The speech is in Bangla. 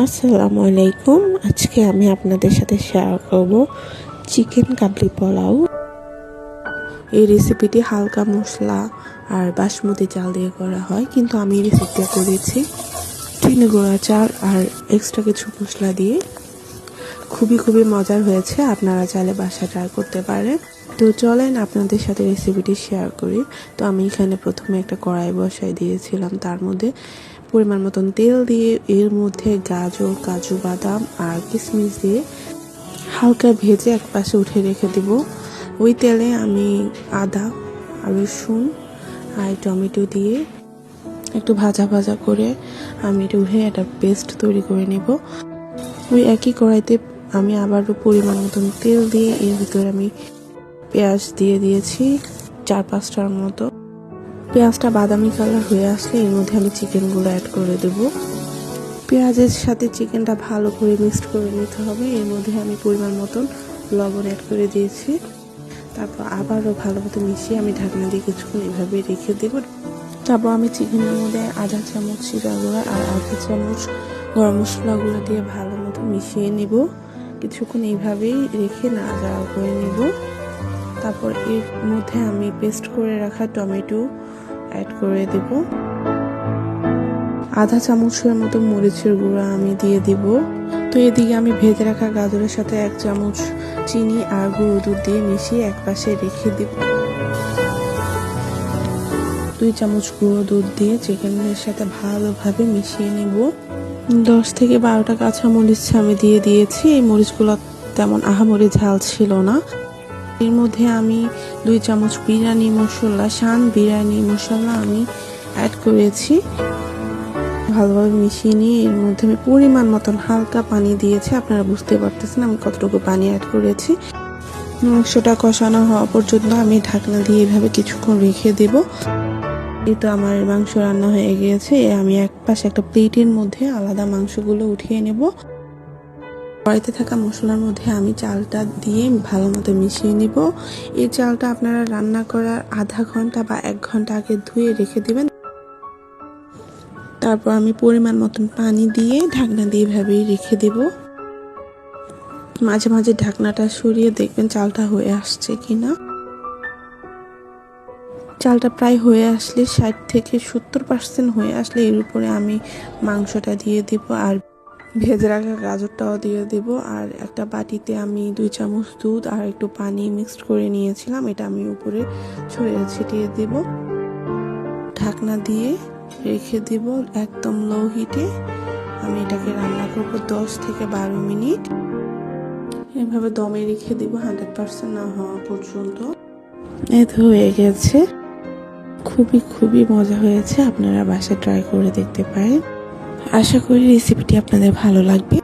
আসসালামু আলাইকুম। আজকে আমি আপনাদের সাথে শেয়ার করব চিকেন কাবলি পোলাও। এই রেসিপিটি হালকা মশলা আর বাসমতি চাল দিয়ে করা হয়, কিন্তু আমি এই রেসিপিটা করেছি চিনি গুঁড়া চাল আর এক্সট্রা কিছু মশলা দিয়ে। খুবই মজার হয়েছে, আপনারা চাইলে বাসায় ট্রাই করতে পারেন। তো চলেন আপনাদের সাথে রেসিপিটি শেয়ার করি। তো আমি এখানে প্রথমে একটা কড়াই বসাই দিয়েছিলাম, তার মধ্যে পরিমাণ মতন তেল দিয়ে এর মধ্যে গাজর, কাজু বাদাম আর কিশমিশ দিয়ে হালকা ভেজে এক পাশে উঠে রেখে দেব। ওই তেলে আমি আদা আর রসুন আর টমেটো দিয়ে একটু ভাজা করে আমি উঠে একটা পেস্ট তৈরি করে নেব। ওই একই কড়াইতে আমি আবারও পরিমাণ মতন তেল দিয়ে এর ভিতরে আমি পেঁয়াজ দিয়ে দিয়েছি 4-5টার মতো। পেঁয়াজটা বাদামি কালার হয়ে আসলে এর মধ্যে আমি চিকেনগুলো অ্যাড করে দেব। পেঁয়াজের সাথে চিকেনটা ভালো করে মিক্সড করে নিতে হবে। এর মধ্যে আমি পরিমাণ মতন লবণ অ্যাড করে দিয়েছি। তারপর আবারও ভালো মতো মিশিয়ে আমি ঢাকনা দিয়ে কিছুক্ষণ এভাবে রেখে দেব। তারপর আমি চিকেনের মধ্যে আধা চামচ জিরা গুঁড়া আর আধা চামচ গরম মশলাগুলো দিয়ে ভালো মতো মিশিয়ে নেব। কিছুক্ষণ এইভাবেই রেখে নাড়াচাড়া করে নেব। তারপর এর মধ্যে আমি পেস্ট করে রাখা টমেটো অ্যাড করে দেব। আধা চামচের মতো মরিচের গুঁড়া আমি দিয়ে দিব। তো এদিকে আমি ভেজে রাখা গাজরের সাথে 1 চামচ চিনি আর গুঁড়ো দুধ দিয়ে মিশিয়ে এক পাশে রেখে দিব। 2 চামচ গুঁড়ো দুধ দিয়ে চিকেনের সাথে ভালোভাবে মিশিয়ে নেব। 10 থেকে 12টা কাঁচামরিচ আমি দিয়ে দিয়েছি। এই মরিচগুলো তেমন আহামরি ঝাল ছিল না। এর মধ্যে আমি 2 চামচ বিরিয়ানি মশলা, শান বিরিয়ানি মশলা আমি অ্যাড করেছি। ভালোভাবে মিশিয়ে নিয়ে এর মধ্যে আমি পরিমাণ মতন হালকা পানি দিয়েছি। আপনারা বুঝতে পারতেছেন আমি কতটুকু পানি অ্যাড করেছি। মাংসটা কষানো হওয়া পর্যন্ত আমি ঢাকনা দিয়ে এভাবে কিছুক্ষণ রেখে দেব। এই তো আমার মাংস রান্না হয়ে গিয়েছে। আমি এক পাশে একটা প্লেটের মধ্যে আলাদা মাংসগুলো উঠিয়ে নেব। কড়াইতে থাকা মশলার মধ্যে আমি চালটা দিয়ে ভালো মতো মিশিয়ে নিব। এই চালটা আপনারা রান্না করার আধা ঘন্টা বা 1 ঘন্টা আগে ধুয়ে রেখে দিবেন। তারপর আমি পরিমাণ মতন পানি দিয়ে ঢাকনা দিয়ে এভাবেই রেখে দেব। মাঝে মাঝে ঢাকনাটা সরিয়ে দেখবেন চালটা হয়ে আসছে কিনা। চালটা প্রায় হয়ে আসলে 60 থেকে 70% হয়ে আসলে এর উপরে আমি মাংসটা দিয়ে দিব আর ভেজে রাখা গাজরটাও দিয়ে দেব। আর একটা বাটিতে আমি 2 চামচ দুধ আর একটু পানি মিক্সড করে নিয়েছিলাম, এটা আমি উপরে ছড়িয়ে ছিটিয়ে দেব। ঢাকনা দিয়ে রেখে দেব একদম লো হিটে। আমি এটাকে রান্না করব 10 থেকে 12 মিনিট। এভাবে দমে রেখে দেব 100% না হওয়া পর্যন্ত। এটা হয়ে গেছে। খুবই মজা হয়েছে। আপনারা বাসায় ট্রাই করে দেখতে পারেন। আশা করি রেসিপিটি আপনাদের ভালো লাগবে।